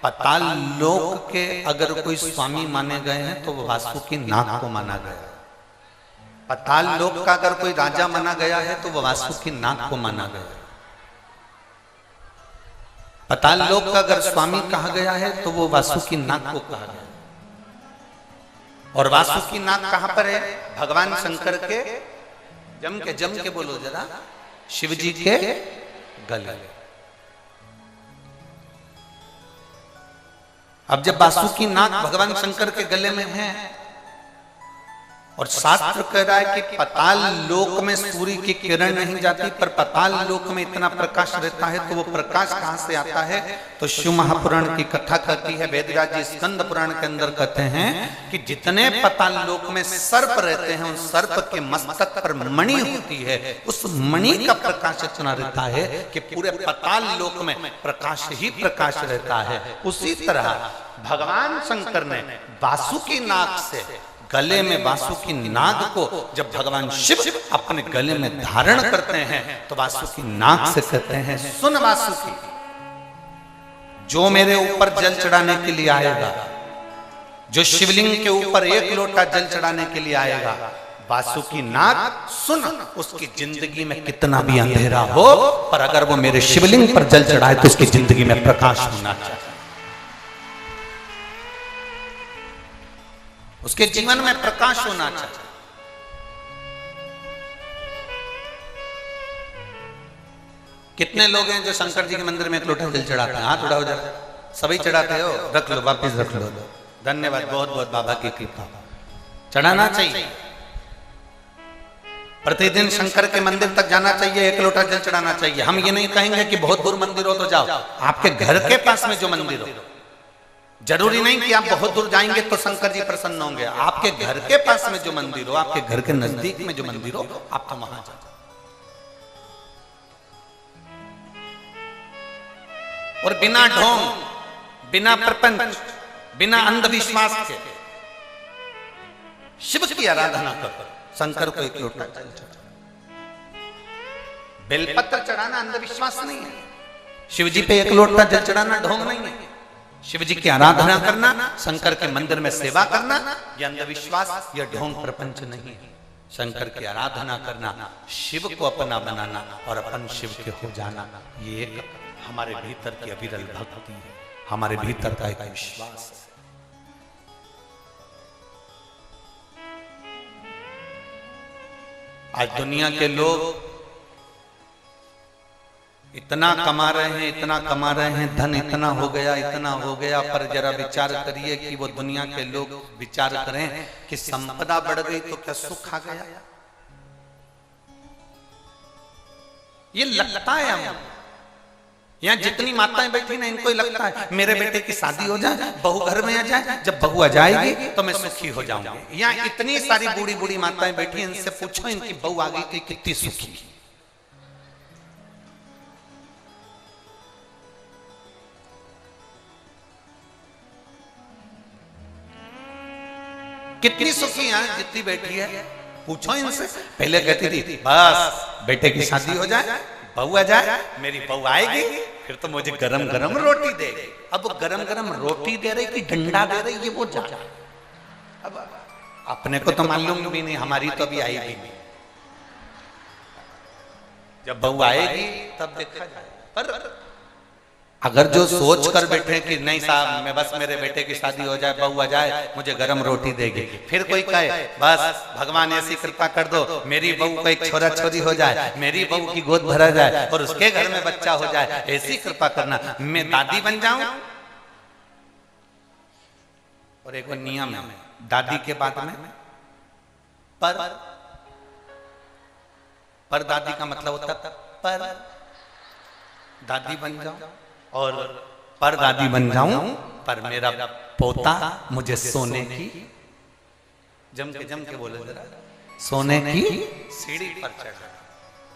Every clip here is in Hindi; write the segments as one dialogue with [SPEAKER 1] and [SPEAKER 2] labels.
[SPEAKER 1] पाताल लोक के अगर कोई स्वामी माने गए हैं तो वो वासुकी नाग को माना गया है। पाताल लोक का अगर कोई राजा माना गया है तो वो वासुकी नाग को माना गया है। पाताल लोक का अगर स्वामी कहा गया है तो वो वासुकी नाग को कहा गया है। और वासुकी नाग कहां पर है? भगवान शंकर के जम के बोलो जरा, शिव जी के गले। अब जब वासुकी नाग भगवान शंकर के गले में है और शास्त्र कह रहा है कि पाताल लोक में सूर्य की किरण नहीं जाती, पर पाताल लोक में इतना प्रकाश रहता है, तो वो प्रकाश कहां से आता है? तो शिव महापुराण की कथा कहती है, वेदव्यास जी स्कंद पुराण के अंदर कहते हैं कि जितने पाताल लोक में सर्प रहते हैं, उन सर्प के मस्तक पर मणि होती है, उस मणि का प्रकाश इतना रहता है कि पूरे पाताल लोक में प्रकाश ही प्रकाश रहता है। उसी तरह भगवान शंकर ने वासुकी नाग से गले में वासुकी नाग को जब भगवान शिव अपने गले में धारण करते हैं तो वासुकी नाग से कहते हैं, सुन वासुकी, जो मेरे ऊपर जल चढ़ाने के लिए आएगा, जो शिवलिंग के ऊपर 1 लोटा जल चढ़ाने के लिए आएगा, वासुकी नाग सुन, उसकी जिंदगी में कितना भी अंधेरा हो, पर अगर वो मेरे शिवलिंग पर जल चढ़ाए तो उसकी जिंदगी में प्रकाश होना चाहिए, उसके जीवन में प्रकाश होना चाहिए। कितने लोग हैं जो शंकर जी के मंदिर में 1 लोटा जल चढ़ाते हैं? हाथ उठाओ जरा। सभी चढ़ाते हो? रख लो, वापस रख लो। धन्यवाद, बहुत बहुत बाबा की कृपा। चढ़ाना चाहिए, प्रतिदिन शंकर के मंदिर तक जाना चाहिए, 1 लोटा जल चढ़ाना चाहिए। हम ये नहीं कहेंगे कि बहुत दूर मंदिर हो तो जाओ, आपके घर के पास में जो मंदिर हो, जरूरी नहीं कि आप बहुत दूर जाएंगे तो शंकर जी प्रसन्न होंगे। आपके घर के पास में जो मंदिर हो, आपके घर के नजदीक में जो मंदिर हो, आप तो वहां जाओ। और बिना ढोंग, बिना प्रपंच, बिना अंधविश्वास के शिव की आराधना करो। शंकर को 1 लोटा जल चढ़ाओ। बेलपत्र चढ़ाना अंधविश्वास नहीं है। शिव जी पे 1 लोटा जल चढ़ाना ढोंग नहीं है। शिव जी की आराधना करना, शंकर के मंदिर में सेवा करना, यह अंधविश्वास या ढोंग प्रपंच नहीं है। शंकर की आराधना करना, शिव को अपना बनाना और अपन शिव के हो जाना, ये एक हमारे भीतर की अविरल भक्ति है, हमारे भीतर का एक विश्वास है। आज दुनिया के लोग इतना कमा रहे हैं, इतना कमा रहे हैं, धन इतना हो गया, इतना हो गया, पर जरा विचार करिए कि वो दुनिया के लोग विचार करें कि संपदा बढ़ गई तो क्या सुख आ गया? ये लगता है हम यहाँ जितनी माताएं बैठी ना, इनको ही लगता है मेरे बेटे की शादी हो जाए, बहू घर में आ जाए, जब बहू आ जाएगी तो मैं सुखी हो जाऊंगी। यहाँ इतनी सारी बूढ़ी बूढ़ी माताएं बैठी हैं, इनसे पूछो इनकी बहू आ गई तो कितनी सुखी, कितनी सुखी है जितनी बैठी है, पूछो इनसे। पहले कहती थी बस बेटे की शादी हो जाए, बहू आ जाए, मेरी बहू आएगी फिर तो मुझे गरम गरम रोटी देगी। अब गरम गरम रोटी दे रही कि डंडा दे रही, ये वो जा। अब अपने को तो मालूम भी नहीं, हमारी तो अभी आई भी नहीं। जब बहू आएगी तब देखा जाए। पर अगर जो सोच कर बैठे कि नहीं साहब, मैं बस मेरे बेटे की शादी हो जाए, बहू आ जाए, मुझे गरम रोटी देगी, फिर कोई कहे बस भगवान ऐसी कृपा कर दो मेरी बहू को एक छोरा छोरी हो जाए, मेरी बहू की गोद भरा जाए और उसके घर में बच्चा हो जाए, ऐसी कृपा करना, मैं दादी बन जाऊं। और एक नियम है दादी के बाद में पर दादी का मतलब होता था पर दादी बन जाऊं और पर दादी बन जाऊं, पर मेरा पोता मुझे सोने की, जम के बोले जरा, सोने की सीढ़ी पर चढ़ा।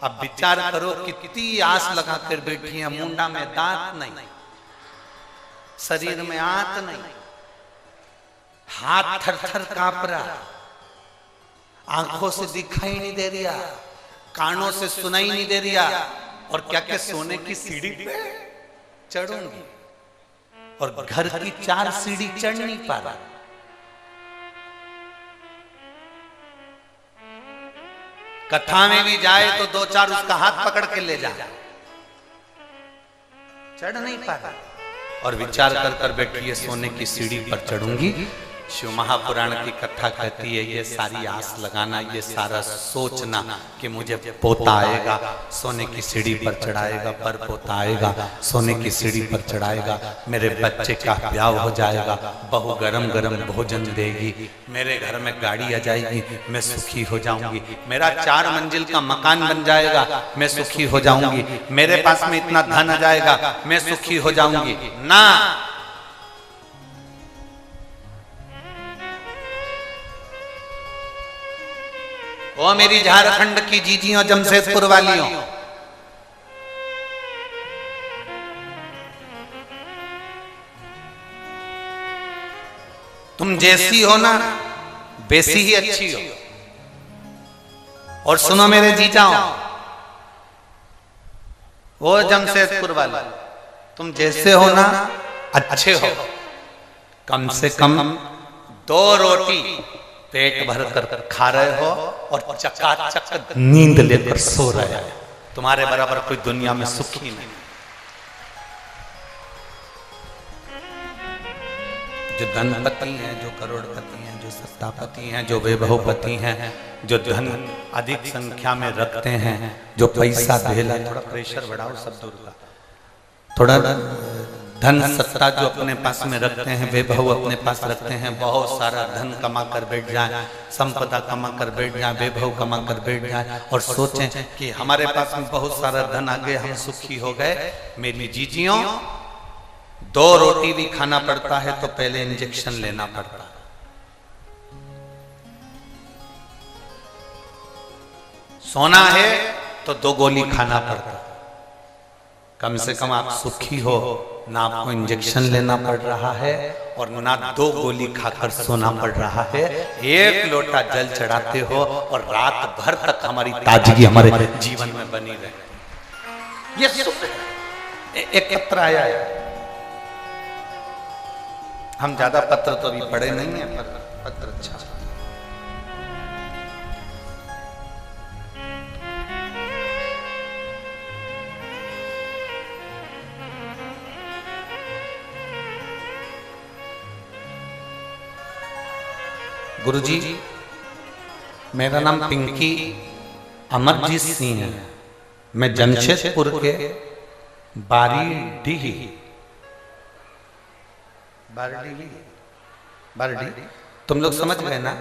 [SPEAKER 1] अब विचार करो कितनी आस लगा कर बैठी है, मुंडा में दांत नहीं, शरीर में आंत नहीं, हाथ थर थर कांप रहा, आंखों से दिखाई नहीं दे रहा, कानों से सुनाई नहीं दे रहा, और क्या क्या सोने की सीढ़ी पे चढ़ूंगी। और घर की 4 सीढ़ी चढ़ नहीं पा रहा। कथा में भी जाए तो 2-4 उसका हाथ पकड़ के ले जाए, चढ़ नहीं पा रहा। और विचार कर कर बैठी है सोने की सीढ़ी पर चढ़ूंगी। शिव महापुराण की कथा कहती है ये सारी आस लगाना, ये सारा सोचना कि मुझे पोता आएगा, सोने की सीढ़ी पर चढ़ाएगा, पर पोता आएगा, सोने की सीढ़ी पर चढ़ाएगा, मेरे बच्चे का ब्याह हो जाएगा, बहू गरम गरम भोजन देगी, मेरे घर में गाड़ी आ जाएगी, मैं सुखी हो जाऊंगी, मेरा 4 मंजिल का मकान बन जाएगा, मैं सुखी हो जाऊंगी, मेरे पास में इतना धन आ जाएगा, मैं सुखी हो जाऊंगी। ना, ओ मेरी झारखंड की जीजियों, जमशेदपुर वालियों, तुम जैसी हो ना वैसी ही अच्छी हो। और सुनो मेरे जीजाओ, वो जमशेदपुर वाले, तुम जैसे हो ना अच्छे हो, कम से कम 2 रोटी पेट भर कर खा रहे हो और चकाचक नींद लेकर सो रहे हो। तुम्हारे बराबर कोई दुनिया में सुखी नहीं। जो धनपति हैं, जो करोड़पति हैं, जो सत्तापति हैं, जो वैभवपति हैं, जो धन अधिक संख्या में रखते हैं, जो पैसा धेला, थोड़ा प्रेशर बढ़ाओ शब्दों का, थोड़ा धन सत्ता जो अपने पास में रखते हैं, वैभव अपने पास रखते हैं, बहुत सारा धन कमा कर बैठ जाए, संपदा कमा कर बैठ जाए, वैभव कमा कर बैठ जाए और सोचें कि हमारे पास में बहुत सारा धन आ गया, हम सुखी हो गए। मेरी जीजियों, 2 रोटी भी खाना पड़ता है तो पहले इंजेक्शन लेना पड़ता है। सोना है तो 2 गोली खाना पड़ता है। कम से कम आप सुखी हो, ना आपको इंजेक्शन लेना पड़ रहा है और ना 2 गोली खाकर सोना पड़ रहा है। 1 लोटा जल चढ़ाते हो और रात भर तक हमारी ताजगी हमारे जीवन में बनी रहे। ये सुख है। एक पत्र आया है, हम ज्यादा पत्र तो अभी पढ़े नहीं है, पर पत्र अच्छा। गुरुजी, मेरा नाम पिंकी अमरजीत सिंह है, मैं जमशेदपुर के बारीडीह तुम लोग समझ गए ना,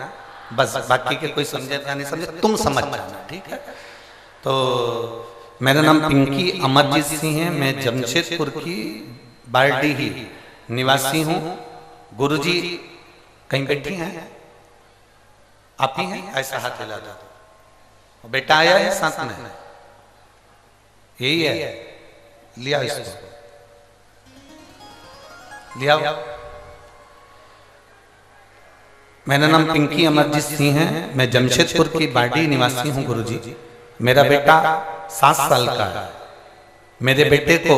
[SPEAKER 1] बस बाकी के कोई समझे या नहीं समझे तुम समझ जाना, ठीक है। तो मेरा नाम पिंकी अमरजीत सिंह है, मैं जमशेदपुर की बारीडीह निवासी हूँ। गुरुजी कहीं बैठी हैं? आप ही हैं? ऐसा हाथ हिला दो। बेटा आया है साथ में? यही है, लिया इसको, लिया। मेरा नाम पिंकी अमरजीत सिंह है, मैं जमशेदपुर की बाडी निवासी हूँ। गुरुजी, मेरा बेटा 7 साल का है। मेरे बेटे को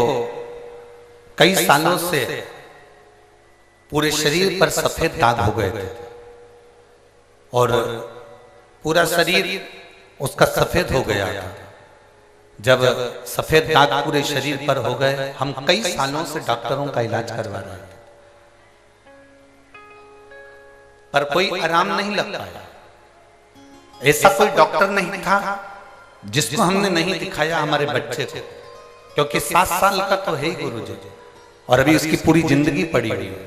[SPEAKER 1] कई सालों से पूरे शरीर पर सफेद दाग हो गए थे और पूरा शरीर उसका सफेद हो गया था। जब सफेद दाग पूरे शरीर पर हो गए, हम कई सालों से डॉक्टरों का इलाज करवा रहे थे, पर कोई आराम नहीं लग पाया। ऐसा कोई डॉक्टर नहीं था जिसको हमने नहीं दिखाया हमारे बच्चे को, क्योंकि 7 साल का तो है ही गुरुजी, और अभी उसकी पूरी जिंदगी पड़ी हुई है।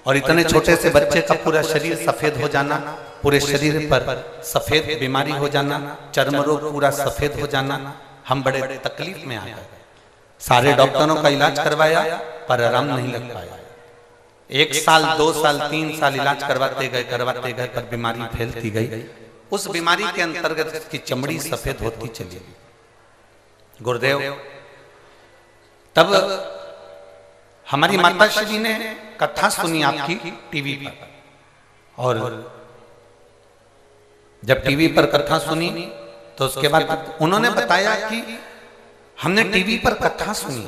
[SPEAKER 1] और इतने छोटे से बच्चे का पूरा शरीर सफेद हो जाना, पूरे शरीर पर सफेद बीमारी हो जाना, चर्म रोग पूरा सफेद हो जाना, हम बड़े तकलीफ में आ गए। सारे डॉक्टरों का इलाज करवाया पर आराम नहीं लग पाया। 1 साल 2 साल 3 साल इलाज करवाते गए पर बीमारी फैलती गई। उस बीमारी के अंतर्गत उसकी चमड़ी सफेद होती चली गई। गुरुदेव, तब हमारी माता श्री ने कथा सुनी आपकी टीवी पर, और जब टीवी पर कथा सुनी तो उसके बाद उन्होंने बताया कि हमने टीवी पर कथा सुनी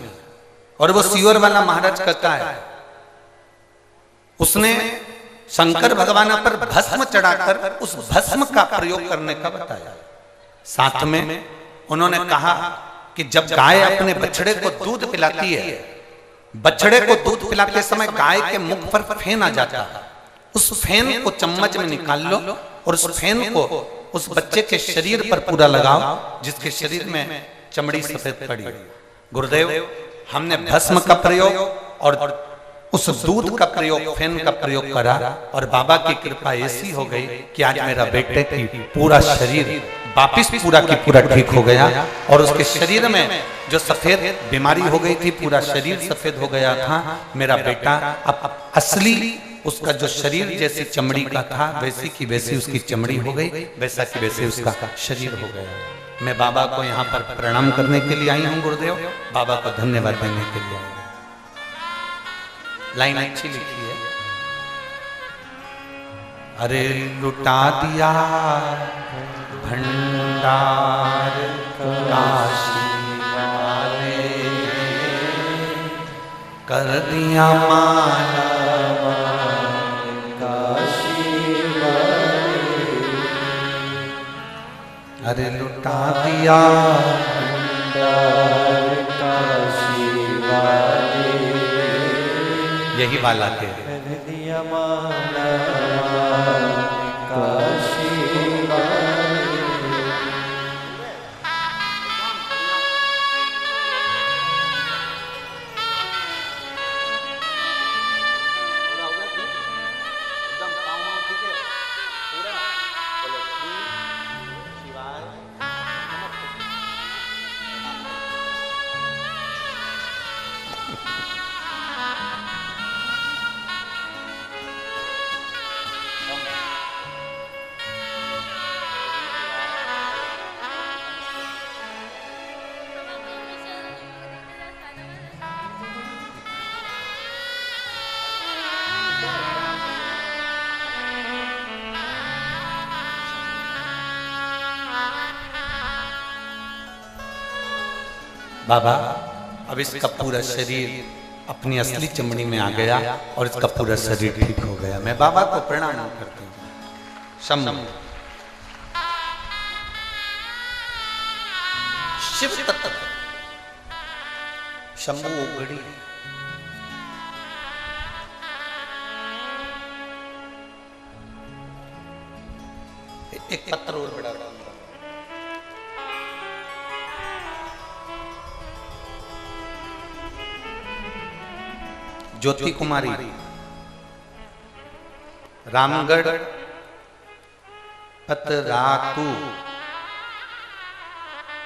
[SPEAKER 1] और वो सियोर वाला महाराज कहता है उसने शंकर भगवान पर भस्म चढ़ाकर उस भस्म का प्रयोग करने का बताया। साथ में उन्होंने कहा कि जब गाय अपने बछड़े को दूध पिलाती है, बछड़े को दूध पिलाते समय गाय के मुख पर फेन आ जाता है, उस फेन को चम्मच में निकाल लो और उस फेन को उस बच्चे के शरीर पर पूरा लगाओ जिसके शरीर में चमड़ी सफेद पड़ी। गुरुदेव, हमने भस्म का प्रयोग और उस दूध का प्रयोग, फेन का प्रयोग करा और बाबा की कृपा ऐसी हो गई कि आज मेरा बेटे की पूरा शरीर वापिस पूरा की पूरा ठीक हो गया और उसके शरीर में जो सफेद बीमारी हो गई थी, पूरा शरीर सफेद हो गया था। मेरा बेटा अब असली उसका जो शरीर जैसी चमड़ी का था वैसी की वैसी उसकी चमड़ी हो गई, वैसा की वैसे उसका शरीर हो गया। मैं बाबा को यहाँ पर प्रणाम करने के लिए आई हूँ गुरुदेव, बाबा को धन्यवाद देने के लिए आई हूँ। लाइन अच्छी लिखी है। अरे लुटा दिया भंडार काशी वाले, कर दिया माला काशी वाले, अरे लुटा दिया भंडार काशी वाले, यही वाला के दिया माला काशी वाले। बाबा, अब इसका पूरा शरीर अपनी असली चमड़ी में आ गया और इसका पूरा शरीर ठीक हो गया। मैं बाबा को प्रणाम करती हूँ। शंभु शिव तत्व, शंभु उगड़ी, एक पत्थर और बड़ा ज्योति कुमारी, रामगढ़ पतरातू,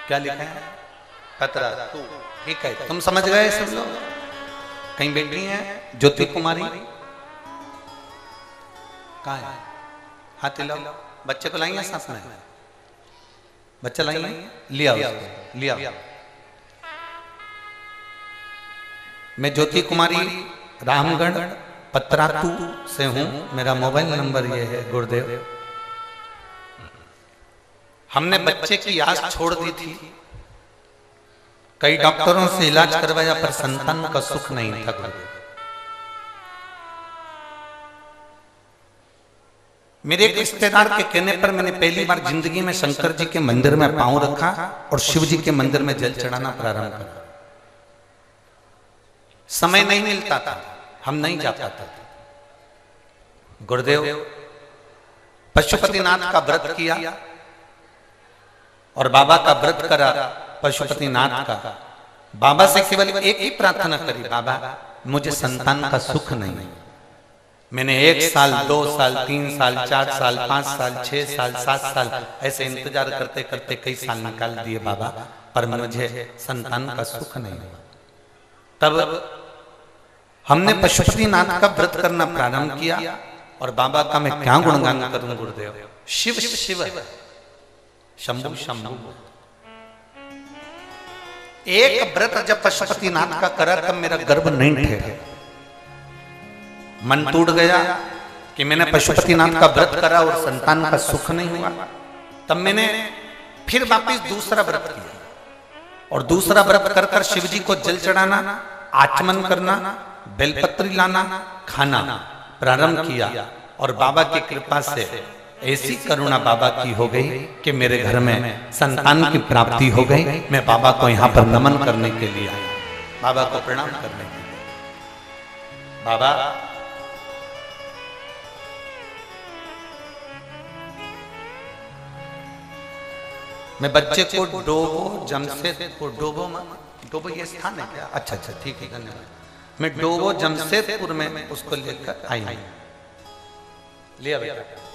[SPEAKER 1] क्या लिखा है? पतरातू, ठीक है, तुम समझ गए सब लोग। कहीं बैठी हैं ज्योति कुमारी? कहाँ है? हाथ हिलाओ। बच्चे को लाइए साथ में, बच्चा लाइए, लिया लिया। मैं ज्योति कुमारी रामगढ़ पतरातू से हूं, मेरा मोबाइल नंबर ये है गुरुदेव। हमने बच्चे की आस छोड़ दी थी, कई डॉक्टरों से इलाज करवाया पर संतान का सुख नहीं था गुरुदेव। मेरे एक रिश्तेदार के कहने पर मैंने पहली बार जिंदगी में शंकर जी के मंदिर में पांव रखा और शिव जी के मंदिर में जल चढ़ाना प्रारंभ करा। समय नहीं मिलता था, हम नहीं जा पाते थे। गुरुदेव पशुपतिनाथ का व्रत किया और बाबा का व्रत करा पशुपतिनाथ का। बाबा से केवल एक ही प्रार्थना करी, बाबा मुझे संतान का सुख नहीं। मैंने 1 साल 2 साल 3 साल 4 साल 5 साल 6 साल 7 साल ऐसे इंतजार करते करते कई साल निकाल दिए बाबा, पर मुझे संतान का सुख नहीं हुआ। तब हमने पशुपतिनाथ का व्रत करना प्रारंभ किया और बाबा का मैं क्या गुणगान करूं गुरुदेव। शिव शिव शंभु शंभु। एक व्रत जब पशुपतिनाथ का करा तब मेरा गर्भ नहीं ठहरा, मन टूट गया कि मैंने पशुपतिनाथ का व्रत करा और संतान का सुख नहीं हुआ। तब मैंने फिर वापस दूसरा व्रत किया और दूसरा व्रत कर कर शिव जी को जल चढ़ाना, आचमन करना, बेलपत्री लाना, खाना, प्रारंभ किया और बाबा की कृपा से ऐसी करुणा बाबा की हो गई कि मेरे घर में संतान की प्राप्ति हो गई। मैं बाबा को यहाँ पर नमन करने के लिए आया, बाबा को प्रणाम करने के लिए। बाबा मैं बच्चे को डोबो जमशेदपुर, डोबो ये स्थान है क्या? अच्छा अच्छा ठीक है, धन्यवाद। मैं डोबो जमशेदपुर में उसको लेकर आई, लिया बेटा।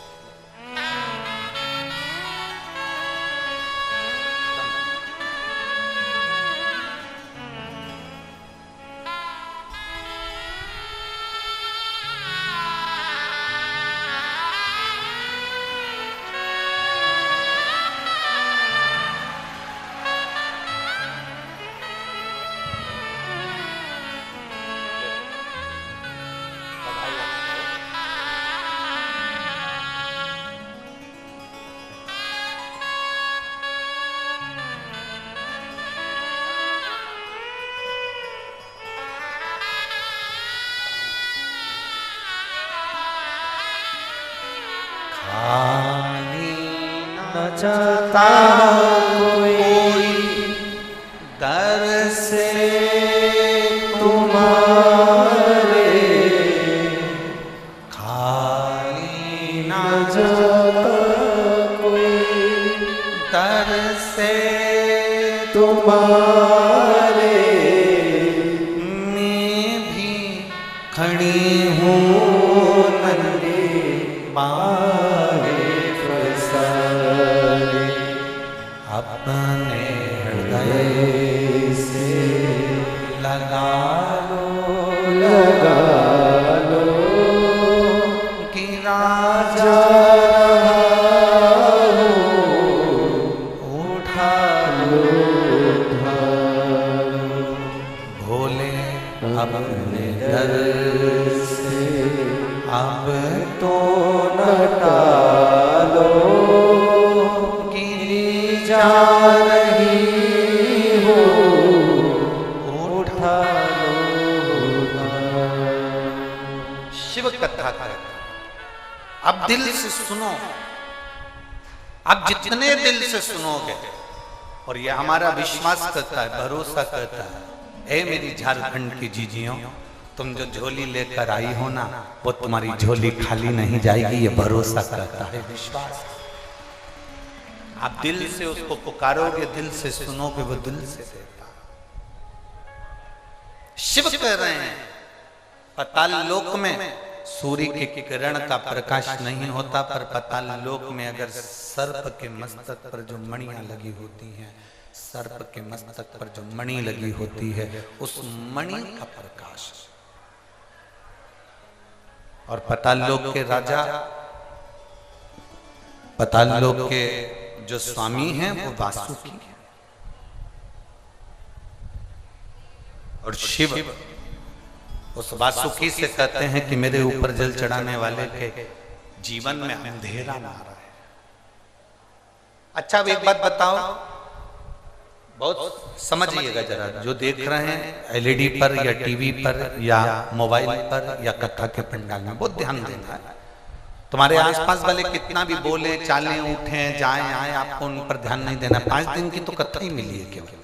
[SPEAKER 2] चाहता कोई
[SPEAKER 1] दर से
[SPEAKER 2] तुम्हारे,
[SPEAKER 1] खाली न
[SPEAKER 2] जाता कोई
[SPEAKER 1] दर से
[SPEAKER 2] तुम्हारे,
[SPEAKER 1] मैं भी खड़ी हूँ
[SPEAKER 2] नंगे बारे फसाए,
[SPEAKER 1] अपने हृदय
[SPEAKER 2] से
[SPEAKER 1] लगा
[SPEAKER 2] लगा लो
[SPEAKER 1] कि राजा
[SPEAKER 2] जा उठा लो
[SPEAKER 1] भोले अपने दर
[SPEAKER 2] से
[SPEAKER 1] अब
[SPEAKER 2] तो न टालो,
[SPEAKER 1] गिरी
[SPEAKER 2] जा रही हो उठा लो।
[SPEAKER 1] शिव कथा का अब दिल से सुनो, अब जितने दिल से सुनोगे, और ये हमारा विश्वास करता है, भरोसा करता है, ए मेरी झारखंड की जीजियों, तुम जो झोली लेकर आई हो ना, वो तुम्हारी झोली खाली नहीं जाएगी, ये भरोसा करता है, विश्वास। आप दिल से उसको पुकारोगे, दिल से सुनोगे, वो दिल से देता। शिव कह रहे हैं पाताल लोक में सूर्य के किरण का प्रकाश नहीं होता, पर पाताल लोक में अगर सर्प के मस्तक पर जो मणियां लगी होती हैं, सर्प के मस्तक पर जो मणि लगी होती है, उस मणि का प्रकाश। और पाताल लोक के राजा, पाताल लोक के जो स्वामी हैं वो वासुकी हैं, और शिव उस वासुकी से कहते हैं कि मेरे ऊपर जल चढ़ाने वाले के जीवन में अंधेरा ना रहे। अच्छा अब एक बात बताओ, बहुत समझिएगा जरा, जो देख रहे हैं एलईडी पर या टीवी पर या मोबाइल पर या कथा के पंडाल में, बहुत ध्यान देना है। तुम्हारे आसपास वाले कितना भी बोले, चाले, उठे, जाएं, आए, आपको उन पर ध्यान नहीं देना। 5 दिन की तो कथा ही मिली है केवल।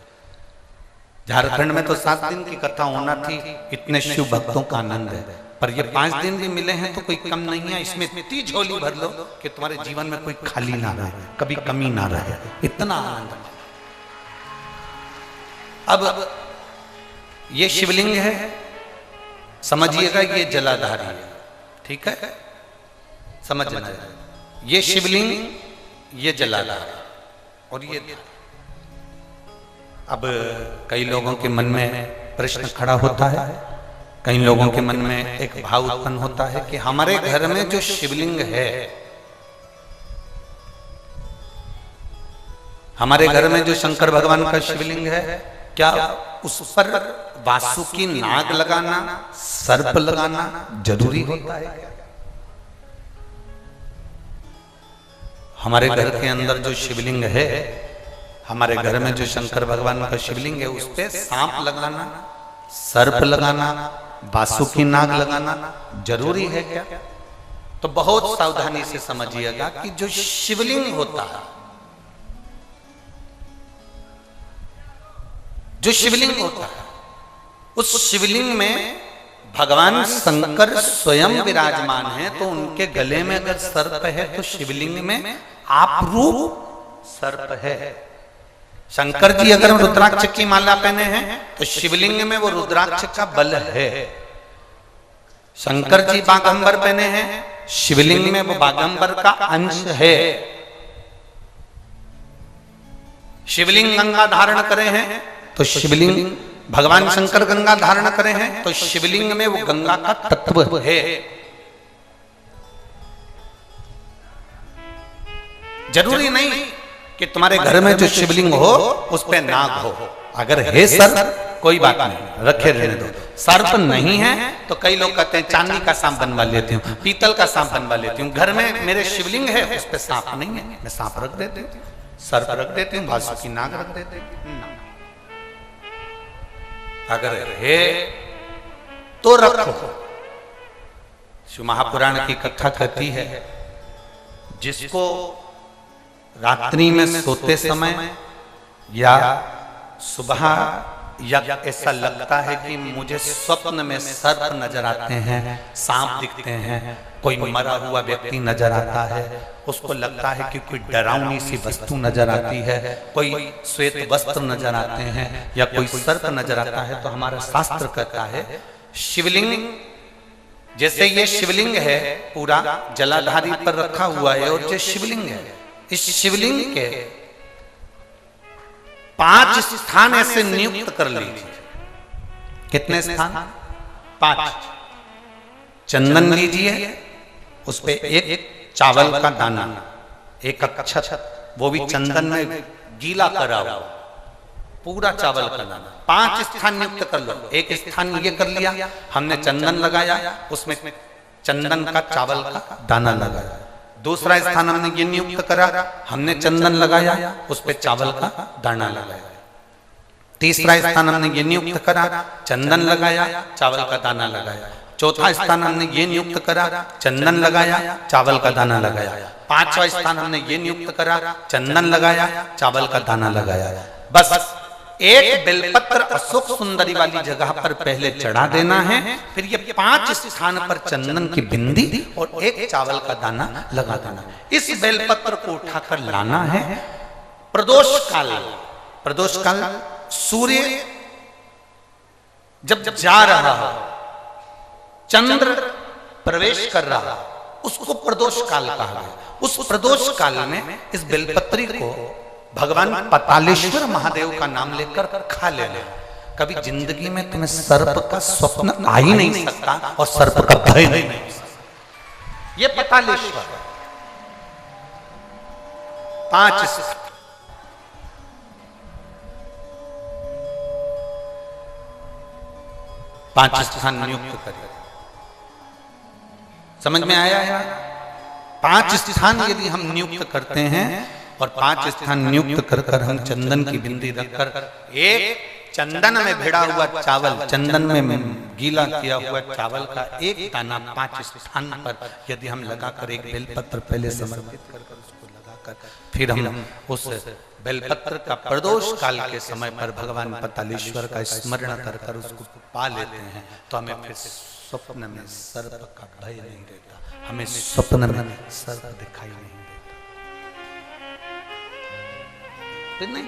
[SPEAKER 1] झारखंड में तो 7 दिन की कथा होना थी, इतने शिव भक्तों का आनंद है, पर ये 5 दिन भी मिले हैं तो कोई कम नहीं है। इसमें इतनी झोली भर लो कि तुम्हारे जीवन में कोई खाली ना रहे, कभी कमी ना रहे, इतना आनंद है। अब ये शिवलिंग है, समझिएगा, ये जलाधारी है, ठीक है, समझना है। ये शिवलिंग, ये जलाधारी, और ये अब कई लोगों के मन में प्रश्न खड़ा होता है, कई लोगों के मन में एक भाव उत्पन्न होता है कि हमारे घर में जो शिवलिंग है, हमारे घर में जो शंकर भगवान का शिवलिंग है, क्या उस पर वासुकी नाग लगाना, सर्प लगाना जरूरी होता है? हमारे घर के अंदर जो शिवलिंग है, हमारे घर में जो शंकर भगवान का शिवलिंग है, उस पे सांप लगाना, सर्प लगाना बासुकी नाग लगाना जरूरी है क्या? तो बहुत सावधानी से समझिएगा कि जो शिवलिंग होता है, जो शिवलिंग होता है, उस शिवलिंग में भगवान शंकर स्वयं विराजमान है। तो उनके गले में अगर सर्प है तो शिवलिंग में आप रूप सर्प है। शंकर जी अगर रुद्राक्ष की माला पहने हैं तो शिवलिंग में वो रुद्राक्ष का बल है। शंकर जी बागंबर पहने हैं, शिवलिंग में वो बागंबर का अंश है। शिवलिंग गंगा धारण करे हैं तो शिवलिंग, भगवान शंकर गंगा धारण करे हैं तो शिवलिंग में वो गंगा का तत्व है। जरूरी नहीं कि तुम्हारे घर में जो शिवलिंग हो उस पे नाग हो। अगर है सर्प कोई बात नहीं, रखे रहने दो। सर्प नहीं है तो कई लोग कहते हैं चांदी का सांप बनवा लेती हूँ, पीतल का सांप बनवा लेती हूँ। घर में मेरे शिवलिंग है, उस पे सांप नहीं है, मैं सांप रख देती हूँ, सर्प रख देती हूँ, बासुकी नाग रख देती हूँ। अगर है तो रखो। शिव महापुराण की कथा कहती है, जिसको रात्रि में सोते समय या सुबह या ऐसा लगता है कि मुझे स्वप्न में सर्प नजर आते हैं, सांप दिखते हैं, कोई मरा हुआ व्यक्ति नजर आता है, उसको लगता है कि कोई डरावनी सी वस्तु नजर आती है, कोई श्वेत वस्त्र नजर आते हैं या कोई सर्प नजर आता है, तो हमारा शास्त्र कहता है शिवलिंग, जैसे ये शिवलिंग है पूरा जलाधारी पर रखा हुआ है, और जो शिवलिंग है, इस शिवलिंग के 5 स्थान ऐसे नियुक्त कर लीजिए। कितने स्थान? 5। चंदन लीजिए, उस पे एक चावल का दाना, एक अक्षत, वो भी चंदन में गीला करा हुआ, पूरा चावल का दाना। 5 स्थान नियुक्त कर लो। एक स्थान ये कर लिया, हमने चंदन लगाया, उसमें चंदन का चावल का दाना लगाया। दूसरा स्थान हमने ये नियुक्त करा, हमने चंदन लगाया, उस पे चावल का दाना लगाया। तीसरा स्थान हमने ये नियुक्त करा, चंदन लगाया, चावल का दाना लगाया। चौथा स्थान हमने ये नियुक्त करा, चंदन लगाया, चावल का दाना लगाया। 5वां स्थान हमने ये नियुक्त करा, चंदन लगाया, चावल का दाना लगाया। बस एक बेलपत्र अशोक सुंदरी वाली जगह पर पहले चढ़ा देना है, फिर ये 5 स्थान पर चंदन की बिंदी और एक चावल का दाना लगा देना। इस बेलपत्र को उठाकर लाना है प्रदोष काल। प्रदोष काल सूर्य जब जा रहा हो, चंद्र प्रवेश कर रहा, उसको प्रदोष काल कहा गया। उस प्रदोष काल में इस बेलपत्री को भगवान पतालेश्वर महादेव का नाम लेकर खा लेना। कभी जिंदगी में तुम्हें सर्प का स्वप्न आ ही नहीं सकता और सर्प का भय नहीं हो सकता। ये पतालेश्वर 5 स्थान नियुक्त करें। समझ में आया है? 5 स्थान यदि हम नियुक्त करते हैं और 5 स्थान नियुक्त कर कर हम चंदन की बिंदी रखकर एक चंदन में भिड़ा हुआ चावल, चंदन में गीला किया हुआ चावल का एक दाना 5 स्थान पर यदि हम लगाकर एक बेलपत्र पहले समर्पित कर उसको लगाकर फिर हम उस बेलपत्र का प्रदोष काल के समय पर भगवान पतालेश्वर का स्मरण कर कर उसको पा लेते हैं, तो हमें फिर स्वप्न में सर्प का भय नहीं रहता, हमें स्वप्न में सर्प दिखाई नहीं देता। नहीं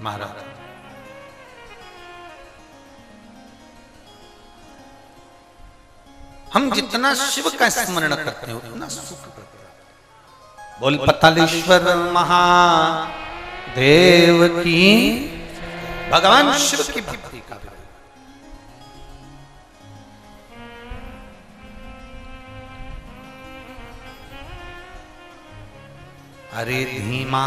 [SPEAKER 1] महाराज, हम जितना शिव का स्मरण करते हैं उतना सुख करते हैं। बोल पतालेश्वर महादेव की, भगवान शिव की भक्ति का। अरे धीमा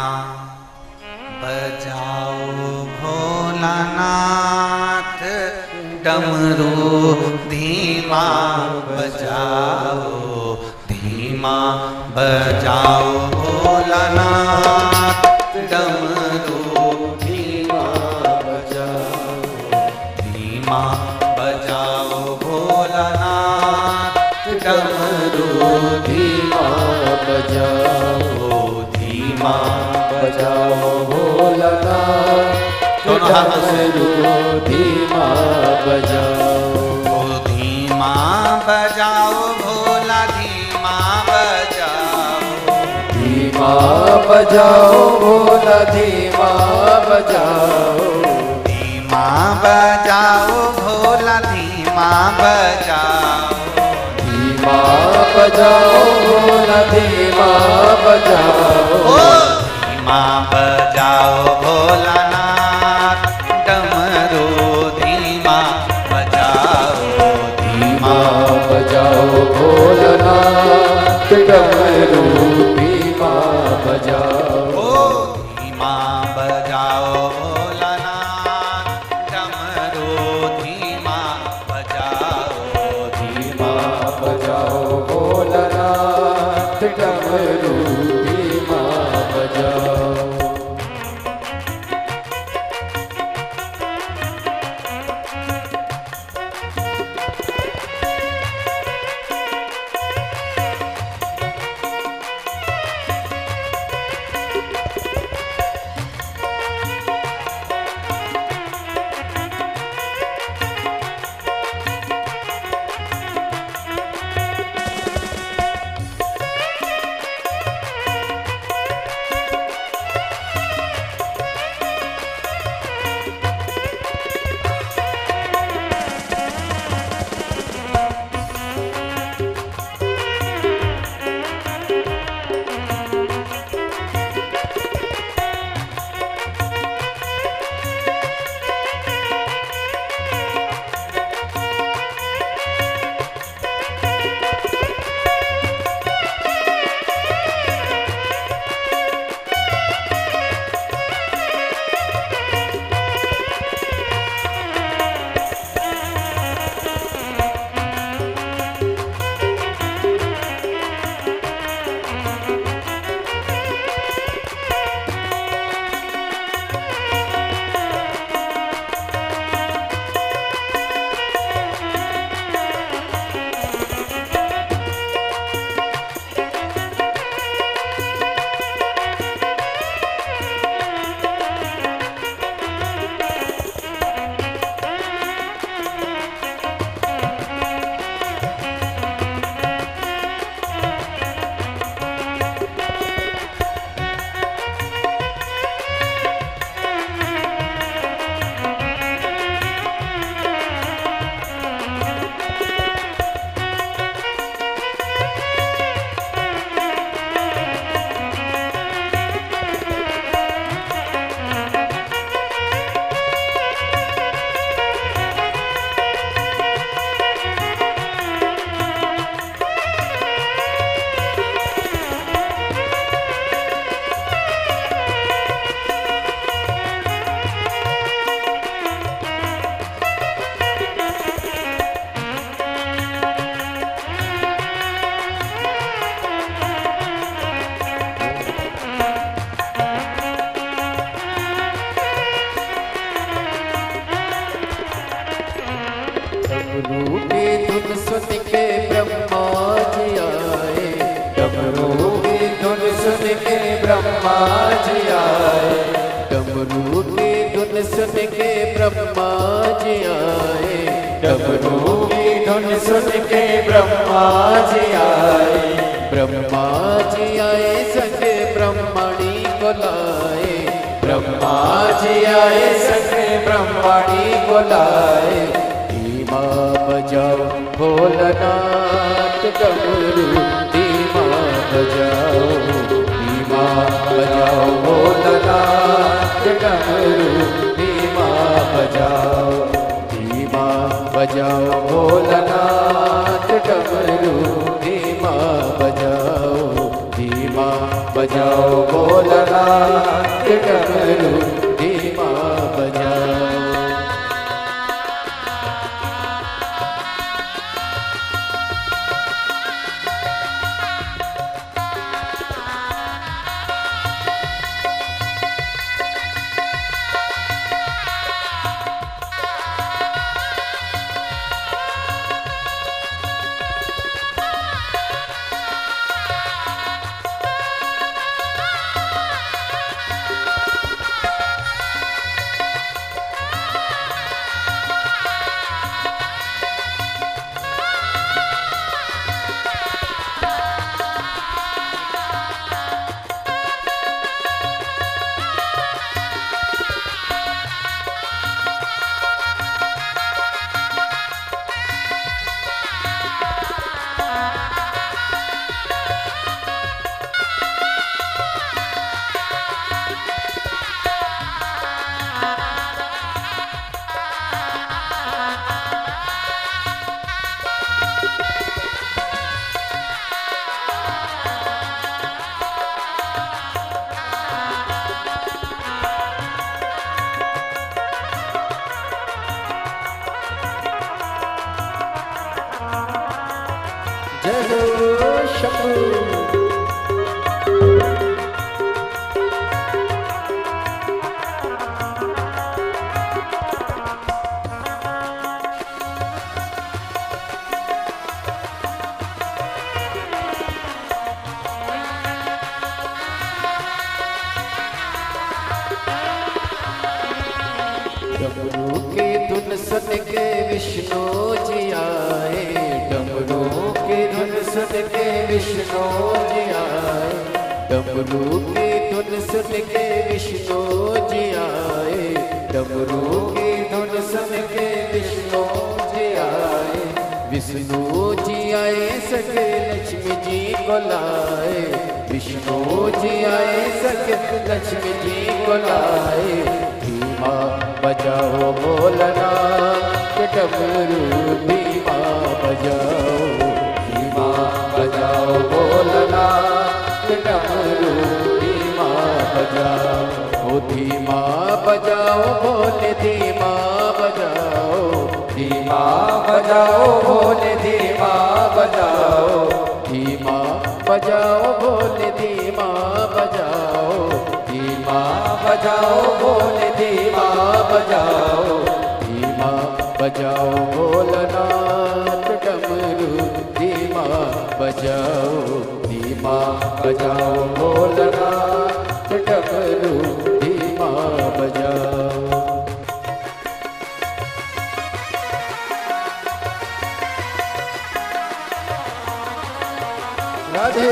[SPEAKER 1] बजाओ भोलानाथ, डमरू धीमा बजाओ, धीमा धीमा बजाओ भोलानाथ डमरू
[SPEAKER 2] धीमा बजाओ,
[SPEAKER 1] धीमा बजाओ भोलानाथ डमरू
[SPEAKER 2] धीमा बजाओ,
[SPEAKER 1] धीमा
[SPEAKER 2] बजाओ भोलानाथ
[SPEAKER 1] दोनों हाथों से।
[SPEAKER 2] डमरू धीमा बजाओ,
[SPEAKER 1] धीमा बजाओ भोला धीमा बजाओ,
[SPEAKER 2] धीमा बजाओ भोला धीमा बजाओ,
[SPEAKER 1] धीमा बजाओ भोला धीमा बजाओ,
[SPEAKER 2] धीमा बजाओ भोला धीमा बजाओ,
[SPEAKER 1] धीमा बजाओ भोलानाथ डमरू धीमा बजाओ, धीमा
[SPEAKER 2] बजाओ भोलानाथ डमरू धीमा बजाओ,
[SPEAKER 1] धीमा बजाओ भोलानाथ डमरू धीमा बजाओ,
[SPEAKER 2] धीमा बजाओ भोलानाथ डमरू धीमा बजाओ। डमरू की धुन सुन के ब्रह्मा जी आए, डमरू की धुन सुन के ब्रह्मा जी आए, डमरू की धुन सुन के ब्रह्मा जी आए, डमरू की धुन सुन के ब्रह्मा जी आए, ब्रह्मा जी आए संग ब्रह्मणी को लाए, ब्रह्मा जी आए संग ब्रह्मणी को लाए, धीमा बजाओ भोलानाथ डमरू धीमा बजाओ, धीमा बजाओ भोलानाथ डमरू धीमा बजाओ, धीमा बजाओ भोलानाथ डमरू धीमा बजाओ, धीमा बजाओ भोलानाथ डमरू धीमा बजाओ। शंभू। डमरू की धुन सुन के विष्णु जी आए, डमरू की धुन सुन के विष्णु जी आए, डमरू की धुन सुन के विष्णु जी आए, डमरू की धुन सुन के विष्णु जी आए। विष्णु जी आए सके लक्ष्मी जी को लाए, विष्णु जी आए सके लक्ष्मी जी को लाए। धीमा बजाओ बोलना डमरू धीमा बजाओ, धीमा बजाओ बोलना डमरू धीमा बजाओ। ओ धीमा बजाओ बोले धीमा बजाओ, धीमा बजाओ बोले धीमा बजाओ, धीमा बजाओ बोले धीमा बजाओ, धीमा बजाओ बोले धीमा बजाओ, धीमा बजाओ बोलना डमरू धीमा बजाओ, धीमा बजाओ बोलना डमरू धीमा बजाओ। राधे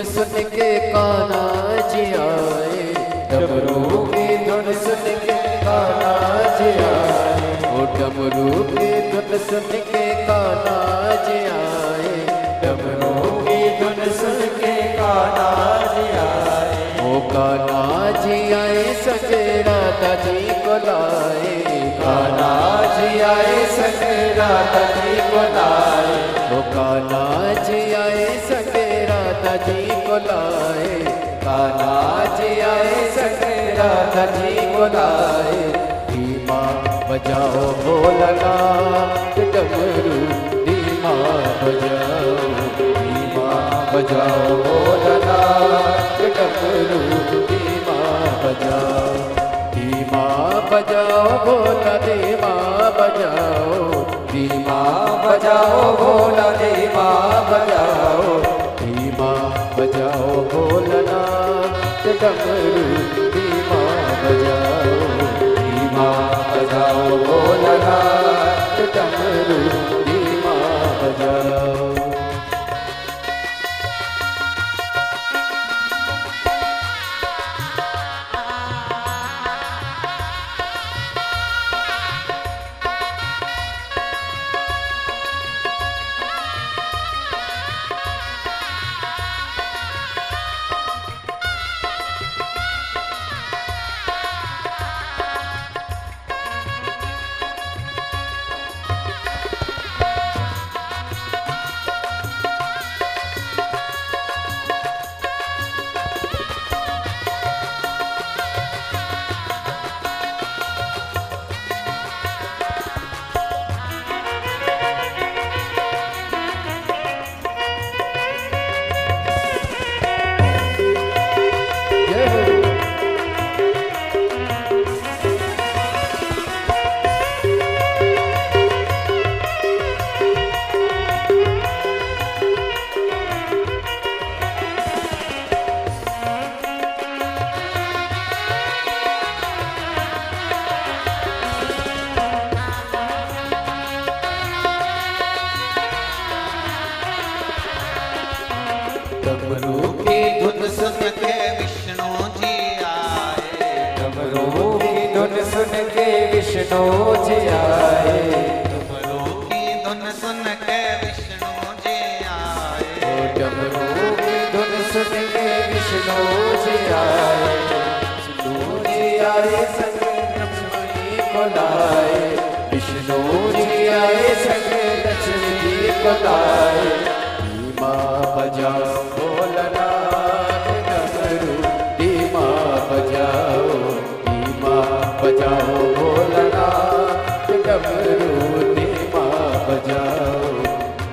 [SPEAKER 2] सुन के कान्हा जी आए, डमरू की धुन सुन के कान्हा जी आए, ओ डमरू की धुन सुन के कान्हा जी आए, डमरू की धुन सुन के कान्हा जी आए। ओ कान्हा जी आए सके राधा जी को लाए, कान्हा जी आए सके राधा जी को लाए, ओ कान्हा जी आए सके राधा जी को लाए, कान्हा जी आए सके राधा जी को लाए। धीमा बजाओ बोलना डमरू धीमा बजाओ, धीमा बजाओ बोलना डमरू धीमा बजाओ, धीमा बजाओ बोला धीमा बजाओ, धीमा बजाओ बोला धीमा बजाओ, धीमा बजाओ बोलना डमरू धीमा बजाओ, धीमा बजाओ बोलना डमरू धीमा बजाओ। धुन सुन के विष्णु जी आए,
[SPEAKER 1] डमरू की धुन सुन के विष्णु जी आए,
[SPEAKER 2] डमरू की धुन सुन के विष्णु जी आए, विष्णु जी आए संग लक्ष्मी को लाए, विष्णु जी आए संग लक्ष्मी जी को लाए। धीमा बजाओ भोलानाथ डमरू, धीमा बजाओ, धीमा बजाओ भोलानाथ डमरू, धीमा बजाओ,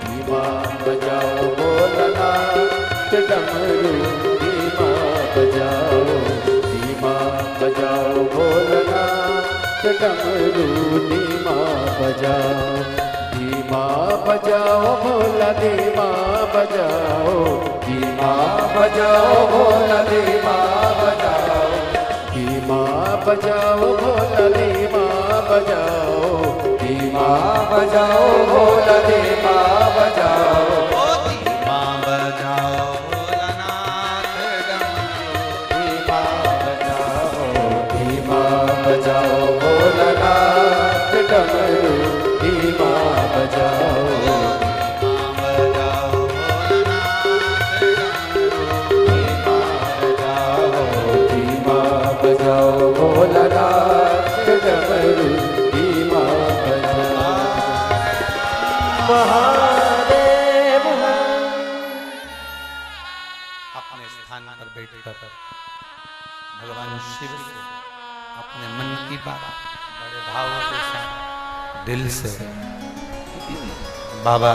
[SPEAKER 2] धीमा बजाओ भोलानाथ डमरू, धीमा बजाओ, धीमा बजाओ भोलानाथ डमरू, धीमा बजाओ, धीमा बजाओ भोला, धीमा बजाओ, धीमा बजाओ भोला, धीमा बजाओ, धीमा बजाओ भोला, धीमा बजाओ, धीमा बजाओ भोला, धीमा बजाओ,
[SPEAKER 1] ओ धीमा बजाओ भोलानाथ डमरू,
[SPEAKER 2] धीमा बजाओ, धीमा बजाओ भोलानाथ डमरू, धीमा बजाओ,
[SPEAKER 1] धीमा बजाओ भोलानाथ डमरू,
[SPEAKER 2] धीमा बजाओ, महादेव।
[SPEAKER 1] अपने स्थान पर बैठकर भगवान शिव से अपने मन की बात बड़े भाव के साथ दिल से बाबा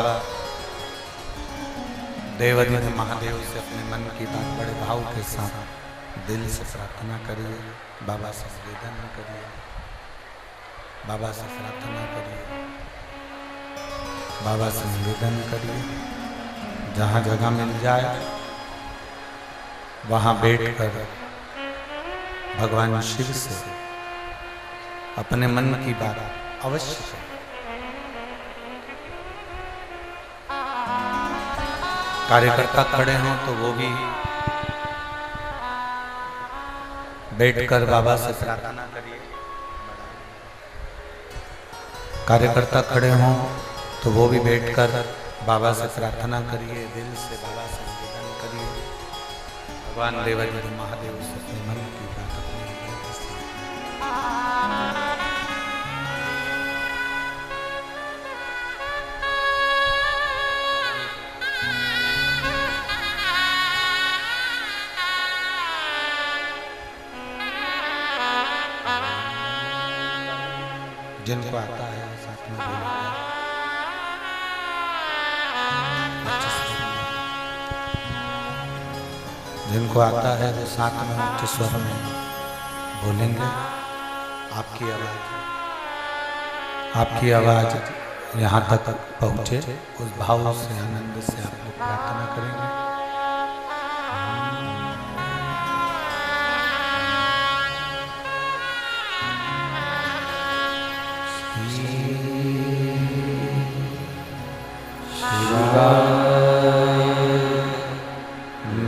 [SPEAKER 1] देवाधिदेव महादेव से अपने मन की बात बड़े भाव के साथ दिल से प्रार्थना करिए, बाबा से निवेदन करिए, बाबा से प्रार्थना करिए, बाबा से निवेदन करिए। जहाँ जगह मिल जाए वहाँ बैठकर भगवान शिव से अपने मन की बात अवश्य करें। कार्यकर्ता खड़े हों तो वो भी बैठकर बाबा से प्रार्थना करिए। कार्यकर्ता खड़े हों तो वो भी बैठकर बाबा से प्रार्थना करिए, दिल से बाबा से निवेदन करिए। भगवान देवाधिदेव महादेव से अपने मन की बात अपने हृदय के साथ जिनको आता है साथ में बोलिए। जिनको आता है वो साथ में उच्च स्वर में बोलेंगे। आपकी आवाज यहाँ तक पहुँचे, उस भाव से आनंद से आप लोग प्रार्थना करेंगे।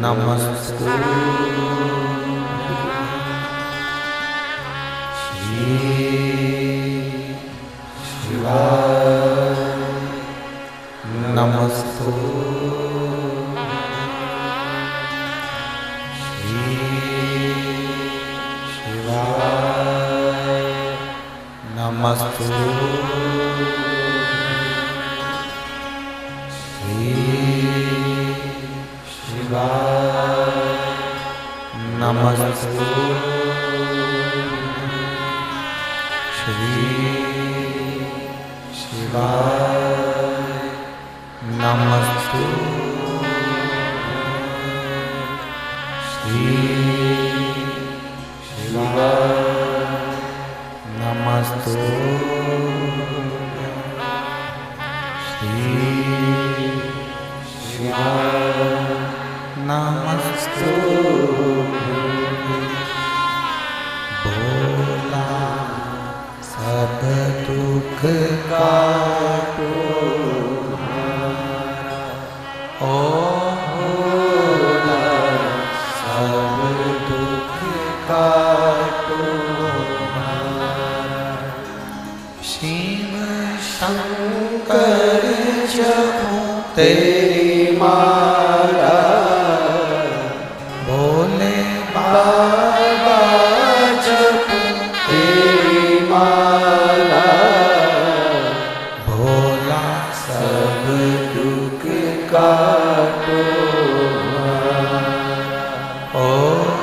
[SPEAKER 1] नमस्ते शिवाय, नमस्ते शिवाय, नमस्ते नमस्ते श्री शिवाय, नमस्ते श्री शिवाय, नमस्ते श्री शिवाय, नमस्ते भोला सब दुख काटो ओ भोला सब दुख काटो शिव शंकर जपो तेरी
[SPEAKER 2] माला
[SPEAKER 1] भोले
[SPEAKER 2] बाबा जपो तेरी माला
[SPEAKER 1] भोला
[SPEAKER 2] सब दुख काटो
[SPEAKER 1] ओ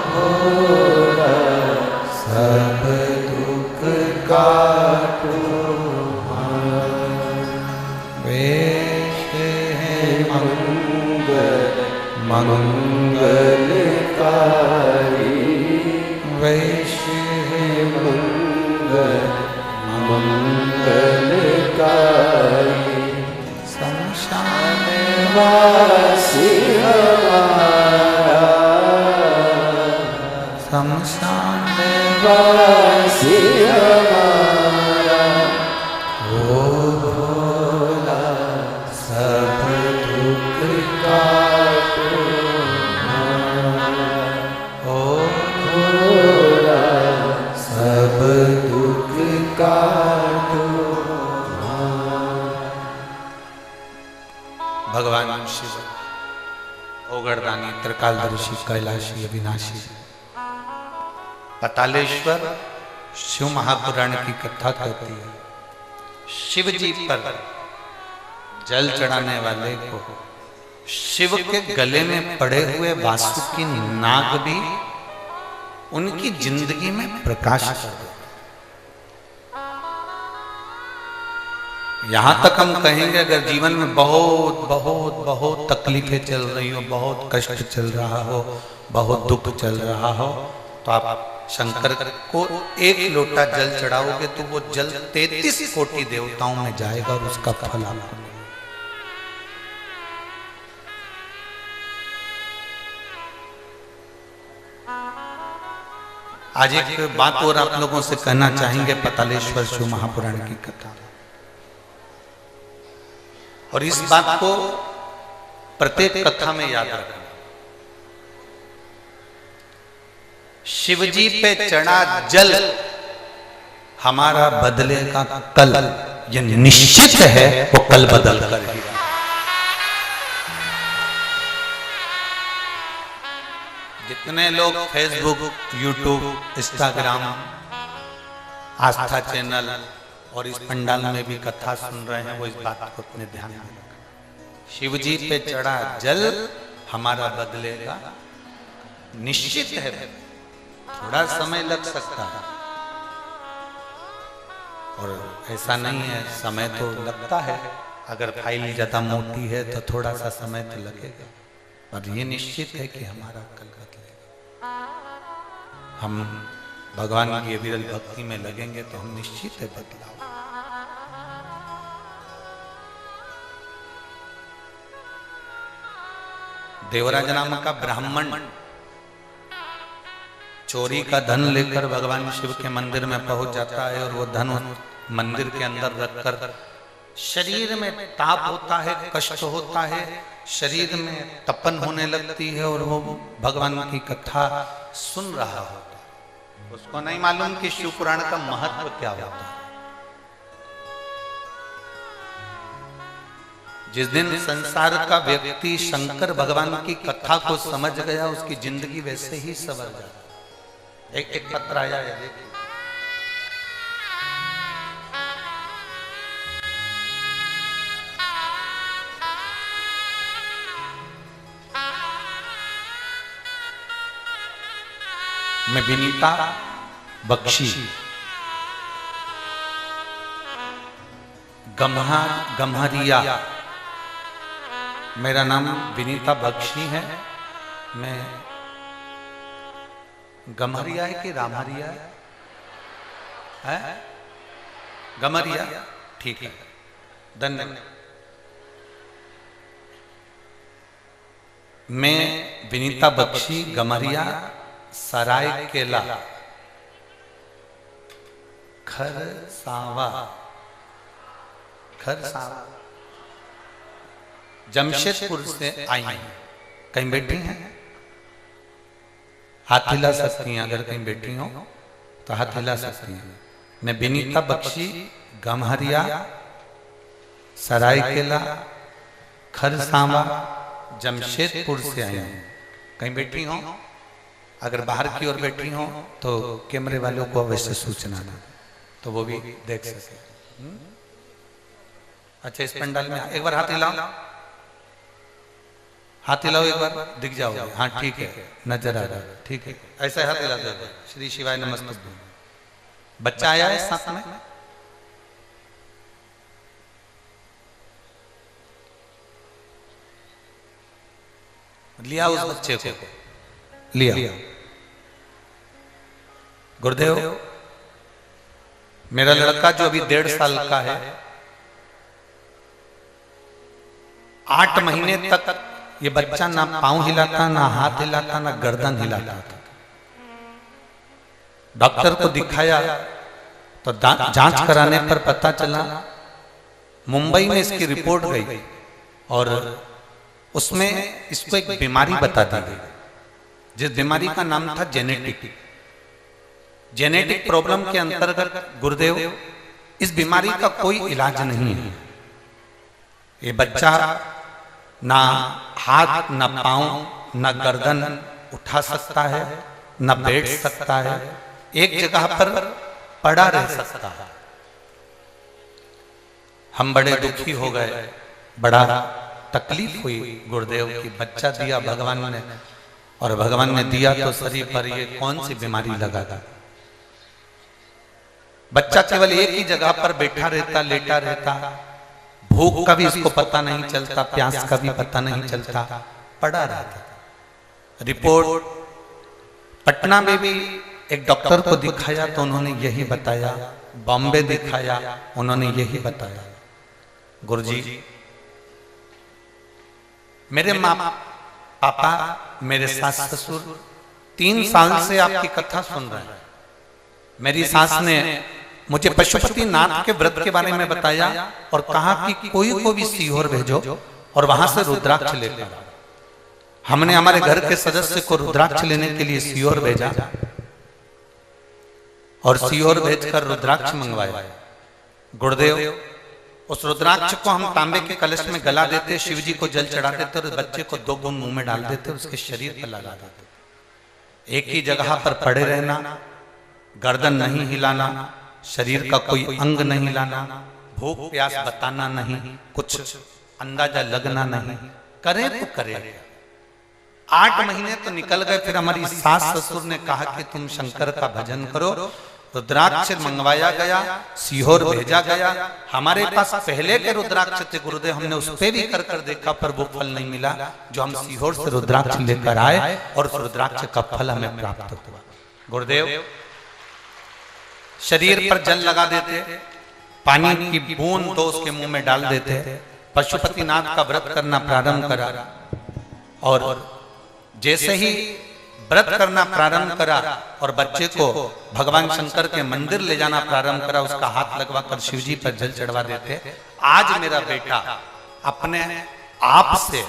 [SPEAKER 2] भोला सब दुख काटो
[SPEAKER 1] वेश है
[SPEAKER 2] मंगल
[SPEAKER 1] मंगलकारी
[SPEAKER 2] वैश है मंगल मंगलकारी
[SPEAKER 1] शमशान
[SPEAKER 2] वासी हमारा
[SPEAKER 1] शमशान
[SPEAKER 2] वासी हमारा ओ भोला सब दुख काटो
[SPEAKER 1] ओ
[SPEAKER 2] भोला सब दुख काटो
[SPEAKER 1] भगवान शिव ओगरदानी त्रिकालदर्शी कैलाशी अविनाशी पतालेश्वर शिव महापुराण की कथा कहती है। शिव जी पर जल चढ़ाने वाले को शिव के गले में पड़े हुए वासुकी नाग भी उनकी जिंदगी में प्रकाश कर देते। यहां तक हम कहेंगे अगर जीवन में बहुत बहुत बहुत तकलीफें चल रही हो, बहुत कष्ट चल रहा हो, बहुत दुख चल रहा हो, तो आप शंकर को एक लोटा जल चढ़ाओगे तो वो जल 33 कोटि देवताओं में जाएगा और उसका फल आपको मिलेगा। आज एक बात और आप लोगों से कहना चाहेंगे पतालेश्वर शिव महापुराण की कथा, और इस बात को प्रत्येक कथा में याद रखना। शिवजी पे चढ़ा जल हमारा बदलेगा कल, ये निश्चित है वो कल बदल कर ही। जितने लोग फेसबुक, यूट्यूब, इंस्टाग्राम, आस्था चैनल और इस पंडाल में भी कथा सुन रहे हैं वो इस बात को अपने ध्यान में रखें। शिवजी पे चढ़ा जल हमारा बदलेगा निश्चित है। थोड़ा समय लग सकता है और ऐसा नहीं है, समय तो लगता है। अगर फाइल ज्यादा मोटी है तो थोड़ा सा समय तो लगेगा, पर ये निश्चित है कि हमारा कल बदलेगा। हम भगवान की विरल भक्ति में लगेंगे तो हम निश्चित है बदलाव। देवराज नाम का ब्राह्मण चोरी का धन लेकर भगवान शिव के मंदिर में पहुंच जाता है और वो धन मंदिर के अंदर रखकर शरीर में ताप होता है, कष्ट होता है, शरीर में तपन होने लगती है और वो भगवान की कथा सुन रहा होता है। उसको नहीं मालूम कि शिव पुराण का महत्व क्या होता है। जिस दिन संसार का व्यक्ति शंकर भगवान की कथा को समझ गया उसकी जिंदगी वैसे ही संवर जाती। एक पत्र आया है, देखिए। मैं विनीता बख्शी गम्हरिया, मेरा नाम विनीता बख्शी है। मैं गम्हरिया है कि रामहरिया है? गम्हरिया, ठीक है, धन्यवाद। मैं विनीता बख्शी गम्हरिया सराय केला खरसावा जमशेदपुर से आई हैं। कहीं बैठी हैं? हाथ हिला सकती हैं, अगर कहीं बैठी हो तो हाथ हिला सकती हैं। मैं विनीता बख्शी गमहरिया सरायकेला खरसावा जमशेदपुर से आई हूँ। कहीं बैठी हो? अगर बाहर की ओर बैठी हो तो कैमरे वालों को अवश्य सूचना दें तो वो भी देख सके। अच्छा, इस पंडाल में एक बार हाथ हिलाओ, हाथ हिलाओ एक बार, दिख जाओगे। हाँ ठीक है, नजर आ रहा है, ठीक है, ऐसा हाथ हिला दो। श्री शिवाय नमस्ते। बच्चा आया है साथ में? लिया उस बच्चे को, लिया। गुरुदेव, मेरा लड़का जो अभी 1.5 साल का है, 8 महीने तक ये बच्चा ना पांव हिलाता, ना हाथ हिलाता, ना गर्दन हिलाता था। डॉक्टर को दिखाया तो जांच कराने पर पता चला, मुंबई में इसकी रिपोर्ट गई और उसमें इसको एक बीमारी बता दी गई, जिस बीमारी का नाम था जेनेटिक प्रॉब्लम के अंतर्गत गुरुदेव इस बीमारी का कोई इलाज नहीं है। ये बच्चा ना हाथ, ना पांव, ना गर्दन उठा सकता है, ना बैठ सकता है, एक जगह पर पड़ा रह सकता है। हम बड़े दुखी हो गए, बड़ा तकलीफ हुई गुरुदेव की बच्चा दिया भगवान ने, और भगवान ने दिया तो शरीर पर ये कौन सी बीमारी लगा। बच्चा केवल एक ही जगह पर बैठा रहता, लेटा रहता, भूख का भी इसको पता नहीं चलता, प्यास का भी पता नहीं चलता, पड़ा रहता। रिपोर्ट पटना में भी एक डॉक्टर को दिखाया तो उन्होंने यही बताया, बॉम्बे दिखाया उन्होंने यही बताया। गुरुजी, मेरे माँ पापा, मेरे सास ससुर 3 साल से आपकी कथा सुन रहे हैं। मेरी सास ने मुझे पशुपति नाथ के व्रत के बारे में बताया और कहा कि कोई को भी सीहोर भेजो और वहां से रुद्राक्ष लेकर। हमने हमारे घर के सदस्य को रुद्राक्ष लेने के लिए सीहोर भेजा और सीहोर भेजकर रुद्राक्ष मंगवाया। गुरुदेव, उस रुद्राक्ष को हम तांबे के कलश में गला देते, शिव जी को जल चढ़ा देते और बच्चे को 2 बूंद मुंह में डाल देते, उसके शरीर पर लगा देते। एक ही जगह पर पड़े रहना, गर्दन नहीं हिलाना, शरीर का कोई अंग नहीं हिलाना, भूख प्यास बताना नहीं, कुछ अंदाजा लगना नहीं, करे तो करे। 8 महीने तो निकल गए, फिर हमारी सास ससुर ने कहा कि तुम शंकर का भजन करो। रुद्राक्ष मंगवाया गया, सीहोर भेजा गया। हमारे पास पहले के रुद्राक्ष थे गुरुदेव, हमने उस पे भी कर देखा पर वो फल नहीं मिला जो हम सीहोर से रुद्राक्ष लेकर आए और उस रुद्राक्ष का फल हमें प्राप्त हुआ। गुरुदेव, शरीर पर जल लगा देते, पानी की बूंद तो उसके मुंह में डाल देते, पशुपतिनाथ का व्रत करना प्रारंभ करा और जैसे ही व्रत करना प्रारंभ करा और बच्चे को भगवान शंकर के मंदिर ले जाना प्रारंभ करा, उसका हाथ लगवाकर शिव जी पर जल चढ़वा देते। आज मेरा बेटा अपने आप से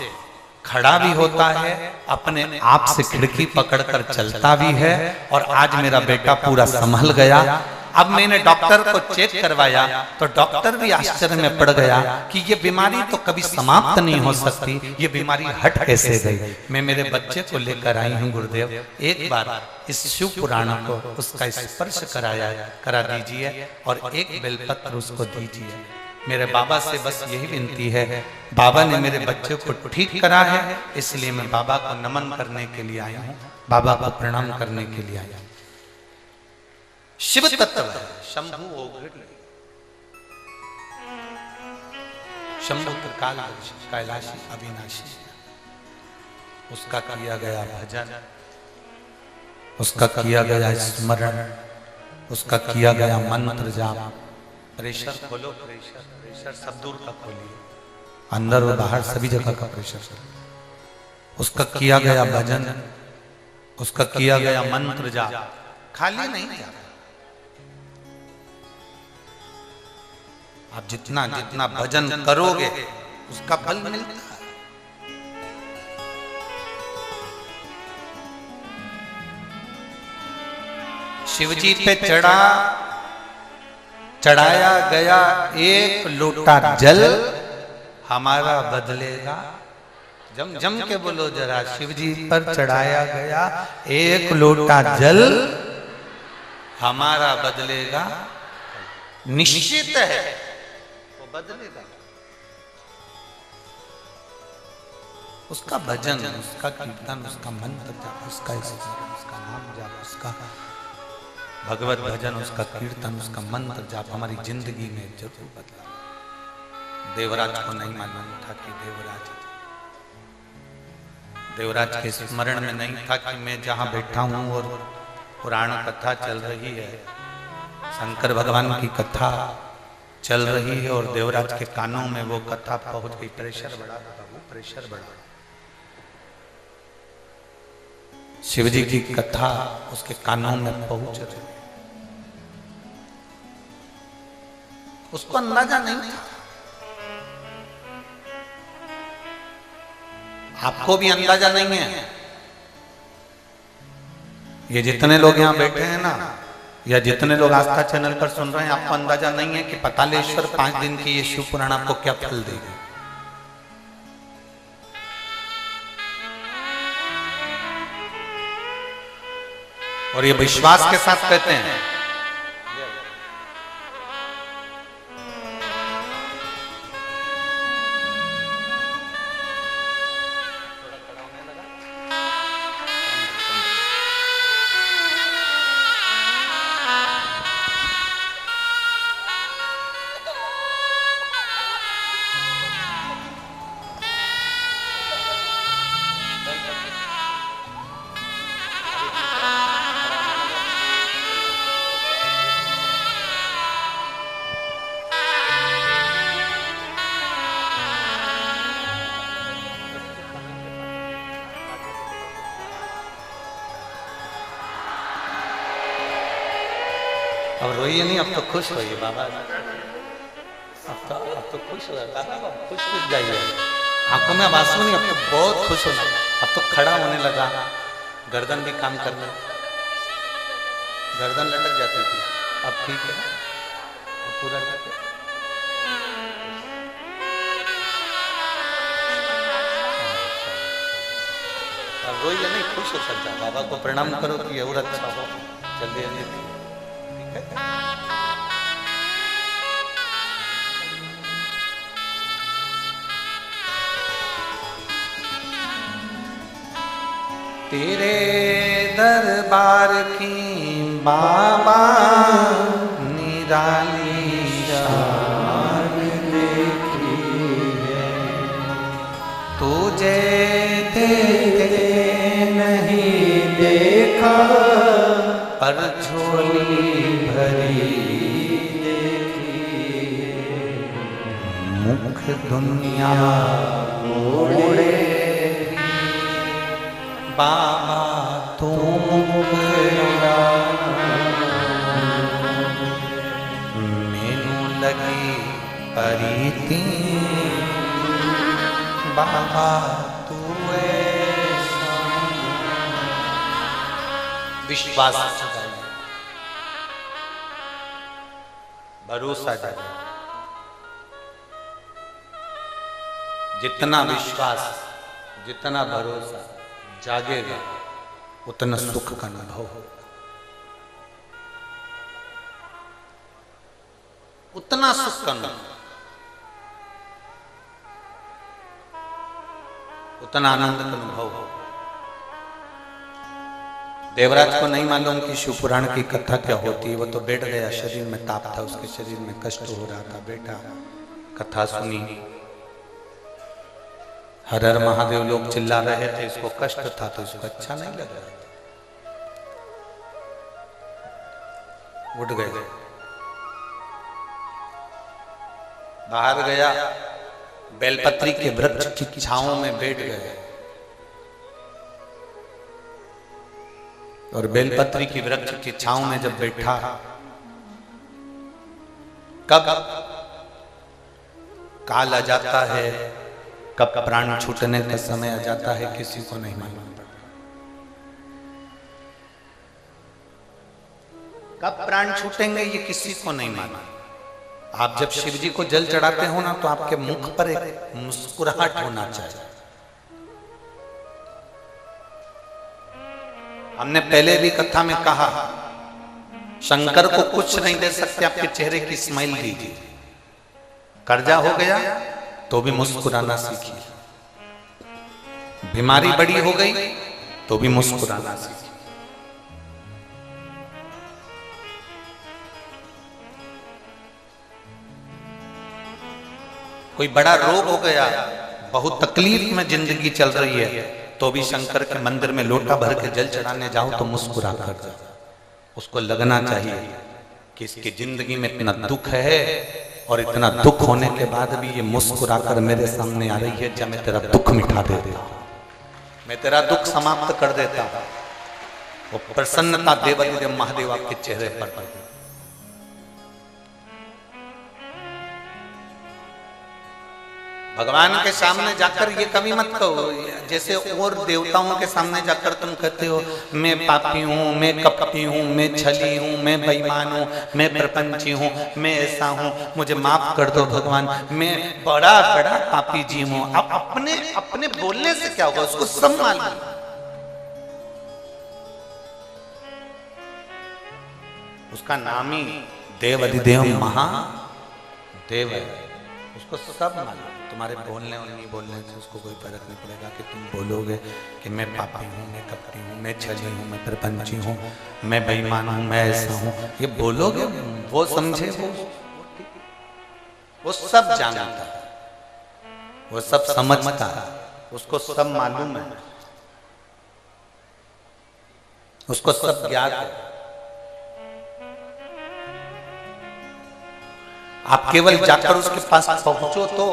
[SPEAKER 1] खड़ा भी होता है, अपने आप से खिड़की पकड़कर चलता भी है और आज मेरा बेटा पूरा संभल गया। अब मैंने डॉक्टर को चेक करवाया तो डॉक्टर भी आश्चर्य में पड़ गया कि ये बीमारी तो कभी समाप्त नहीं हो सकती, ये बीमारी हट कैसे गई। मैं मेरे बच्चे को लेकर आई हूँ गुरुदेव, एक बार इस शिव पुराण को उसका स्पर्श करा दीजिए और एक बेलपत्र उसको दीजिए। मेरे बाबा से बस यही विनती है, बाबा ने मेरे बच्चे को ठीक करा है, इसलिए मैं बाबा को नमन करने के लिए आया हूँ, बाबा को प्रणाम करने के लिए आया हूँ। शिव तत्व है, शंभु ओघड़, शंभु काल कैलाशी अविनाशी, उसका किया गया भजन, उसका किया गया स्मरण, उसका किया गया मंत्र जाप। प्रेशर खोलो, प्रेशर सब दूर का खोलिए, अंदर और बाहर सभी जगह का प्रेशर। उसका किया गया भजन, उसका किया गया मंत्र जाप, खाली नहीं जाता। आप जितना जितना भजन करोगे उसका फल मिलता है। शिवजी पे चढ़ा चढ़ाया गया एक लोटा जल हमारा बदलेगा। जम जम के बोलो जरा, शिव जी पर चढ़ाया गया एक लोटा जल हमारा बदलेगा, निश्चित है वो बदलेगा। उसका भजन, उसका कीर्तन, उसका मंत्र जाप, उसका स्मरण, उसका नाम जाप, उसका भगवत भजन, उसका कीर्तन, उसका मंत्र जाप हमारी जिंदगी में जरूर बदला। देवराज को नहीं मालूम था कि देवराज के स्मरण में नहीं था कि मैं जहां बैठा हूं और पुराण कथा चल रही है, शंकर भगवान की कथा चल रही है और देवराज के कानों में वो कथा पहुंच गई। प्रेशर बढ़ा, वो प्रेशर बढ़ा। शिव जी की कथा उसके कानों में पहुंच रही, उसको अंदाजा नहीं था। आपको भी अंदाजा नहीं है। ये जितने लोग यहां बैठे हैं ना, या जितने लोग आस्था चैनल पर सुन रहे हैं, आपको अंदाजा नहीं है कि पतालेश्वर 5 दिन की ये शिव पुराण आपको क्या फल देगा। और ये विश्वास के साथ कहते हैं। अब रोइए नहीं, अब तो खुश होइए बाबा। अब तो खुश हो जाता है, खुश जाइए। आंखों में अब आंसू नहीं, अब तो बहुत खुश होना। अब तो खड़ा होने लगा, गर्दन भी काम करना, गर्दन लटक जाती थी, अब ठीक है, अब पूरा ठीक है। अब रोइए नहीं, खुश हो सकता। बाबा को प्रणाम करो कि और अच्छा हो। चलिए तेरे दरबार की बाबा निराली शान देखी है, तुझे देखते नहीं देखा पर झोली भरी देखी है, मुख दुनिया मोड़े बाबा तू मैनू लगी परीती बाबा तू विश्वास जाए, भरोसा जाए। जितना विश्वास, जितना भरोसा जागेगा, उतना सुख का अनुभव होगा। उतना सुख का अनुभव, उतना आनंद का अनुभव होगा। देवराज को नहीं मालूम कि शिव पुराण की कथा क्या होती है। वो तो बैठ गया, शरीर में ताप था, उसके शरीर में कष्ट हो रहा था। बेटा कथा सुनी, हर हर महादेव लोग चिल्ला रहे थे, इसको कष्ट था तो इसको अच्छा नहीं लग रहा था। उठ गए, बाहर गया, बेलपत्री के वृक्ष की छांव में बैठ गए और बेलपत्री की वृक्ष की छांव में जब बैठा, कब काल आ जाता है, कब प्राण छूटने का समय आ जाता है, किसी को नहीं मालूम पड़ता। कब प्राण छूटेंगे ये किसी को नहीं मालूम। आप जब शिव जी को जल चढ़ाते हो ना तो आपके मुख पर एक मुस्कुराहट होना चाहिए। हमने पहले भी कथा में कहा, शंकर को कुछ नहीं दे सकते, आपके चेहरे की स्माइल दीजिए। कर्जा हो गया तो भी मुस्कुराना सीखिए, बीमारी बड़ी हो गई तो भी मुस्कुराना सीखिए। कोई बड़ा रोग हो गया, बहुत तकलीफ में जिंदगी चल रही है, तो भी शंकर के मंदिर में लोटा भर के जल चढ़ाने जाओ तो मुस्कुरा कर जाओ। उसको लगना चाहिए कि इसकी जिंदगी में इतना दुख है और इतना दुख होने के बाद भी ये मुस्कुरा कर मेरे सामने आ रही है। जब मैं तेरा दुख मिटा देता हूं, मैं तेरा दुख समाप्त कर देता हूं। वो प्रसन्नता देवाधिदेव महादेव आपके चेहरे पर पड़ती। भगवान के सामने जाकर ये कभी मत कहो, जैसे और देवताओं के सामने जाकर तुम कहते हो मैं पापी हूँ, मैं कपटी हूँ, मैं छली हूँ, मैं बेईमान हूँ, मैं प्रपंची हूँ, मैं ऐसा हूँ, मुझे माफ कर दो भगवान, मैं बड़ा बड़ा पापी जीव हूँ। अब अपने अपने बोलने से क्या होगा, उसको सब मालूम। उसका नाम ही देवाधिदेव महादेव है, उसको सब मालूम। तुम्हारे बोलने और नहीं बोलने से उसको कोई फर्क नहीं पड़ेगा कि तुम बोलोगे कि मैं पापी हूँ, मैं कपटी हूँ, मैं छली हूँ, मैं प्रपंची हूँ, मैं बेईमान हूँ, मैं ऐसा हूँ। ये बोलोगे, वो समझे, वो सब जानता है, वो सब समझता है, उसको सब मालूम है, उसको सब ज्ञात है। आप केवल जाकर उसके पास पहुंचो तो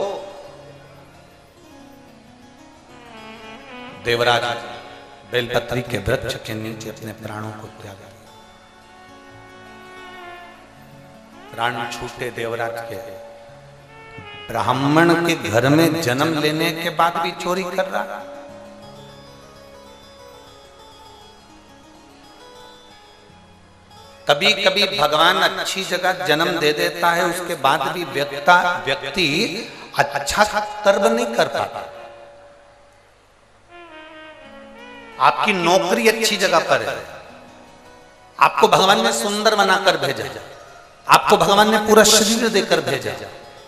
[SPEAKER 1] देवराज बेलपत्री के वृक्ष के नीचे अपने प्राणों को त्याग दिया। प्राण छूटे देवराज के। ब्राह्मण के घर में जन्म लेने के बाद भी चोरी कर रहा। कभी कभी भगवान अच्छी जगह जन्म दे देता है, उसके बाद भी व्यक्ति अच्छा कर्म नहीं कर पाता। आपकी नौकरी अच्छी जगह पर है, आपको भगवान ने सुंदर बनाकर भेजा, आपको भगवान ने पूरा शरीर देकर भेजा,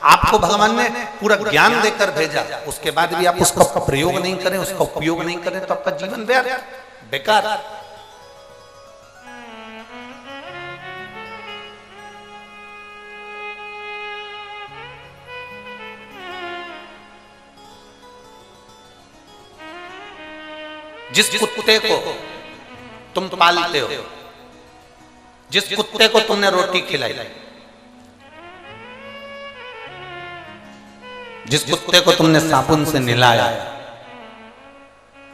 [SPEAKER 1] आपको भगवान ने पूरा ज्ञान देकर भेजा, उसके बाद भी आप उसका प्रयोग नहीं करें, उसका उपयोग नहीं करें तो आपका जीवन व्यर्थ, बेकार। जिस कुत्ते को तुम पालते हो, जिस कुत्ते को तुमने रोटी खिलाई, जिस कुत्ते को तुमने साबुन से नहलाया,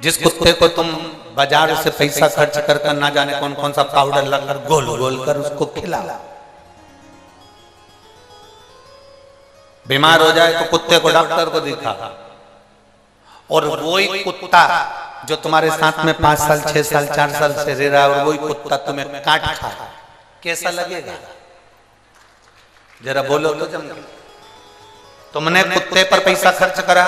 [SPEAKER 1] जिस कुत्ते को तुम बाजार से पैसा खर्च कर ना जाने कौन कौन सा पाउडर लगाकर गोल गोल कर उसको खिला, बीमार हो जाए तो कुत्ते को डॉक्टर को दिखा, और वही कुत्ता जो तुम्हारे साथ में 5 साल 6 साल 4 साल से रह रहा है और वही कुत्ता तुम्हें काट खा, कैसा लगेगा? जरा बोलो तो जम। तुमने कुत्ते पर पैसा खर्च करा,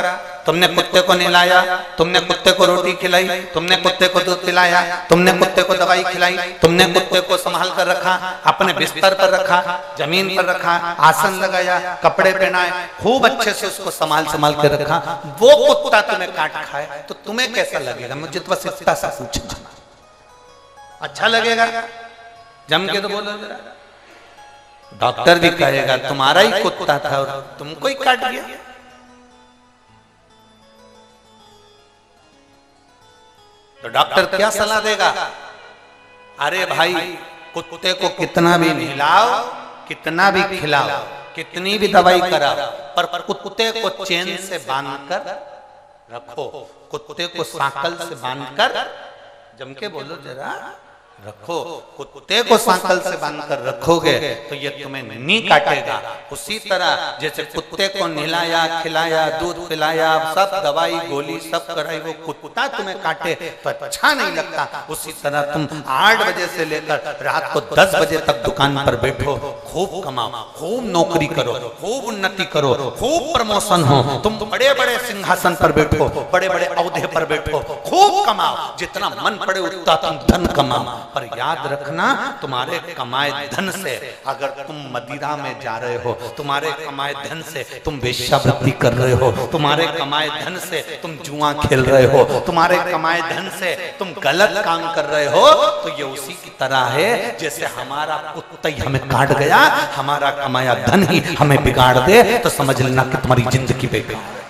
[SPEAKER 1] तुमने कुत्ते को नहलाया, तुमने कुत्ते को रोटी खिलाई, तुमने कुत्ते को दूध पिलाया, तुमने कुत्ते को दवाई खिलाई, तुमने कुत्ते को संभाल कर रखा, अपने बिस्तर पर रखा, जमीन पर रखा, आसन लगाया, कपड़े पहनाए, खूब अच्छे से उसको संभाल के रखा। वो कुत्ता तुम्हें काट खाए तो तुम्हें कैसा लगेगा? मुझे तो बस इतना सा पूछना। अच्छा लगेगा? जम के तो बोलो जरा। डॉक्टर भी कहेगा तुम्हारा ही कुत्ता था और तुमको ही काट दिया। तो डॉक्टर क्या सलाह देगा? अरे भाई, कुत्ते को कितना भी नहलाओ, कितना भी खिलाओ, कितनी भी दवाई कराओ, पर कुत्ते को चेन से बांधकर रखो, कुत्ते को सांकल से बांधकर, जम के बोलो जरा, रखो, कुत्ते को सांकल से बांधकर रखोगे तो ये तुम्हें नहीं काटेगा। उसी तरह जैसे कुत्ते को नहलाया, खिलाया, दूध पिलाया, सब दवाई गोली सब कराई, वो कुत्ता तुम्हें काटे तो अच्छा नहीं लगता। उसी तरह तुम 8 बजे से लेकर रात को 10 बजे तक दुकान पर बैठो, खूब कमाओ, खूब नौकरी करो, खूब उन्नति करो, खूब प्रमोशन हो, तुम बड़े बड़े सिंहासन पर बैठो, बड़े बड़े औहदे पर बैठो, खूब कमाओ, जितना मन पड़े उतना तुम धन कमाओ। पर याद रखना, तुम्हारे कमाए धन से अगर तुम मदिरा में जा रहे हो, तुम्हारे कमाए धन से तुम वेश्यावृत्ति कर रहे हो, तुम्हारे कमाए धन से तुम जुआ खेल रहे हो, तुम्हारे कमाए धन से तुम गलत काम कर रहे हो, तो ये उसी की तरह है जैसे हमारा कुत्ता ही हमें काट गया, हमारा कमाया धन ही हमें बिगाड़ दे, तो समझ लेना कि तुम्हारी जिंदगी बेकार है।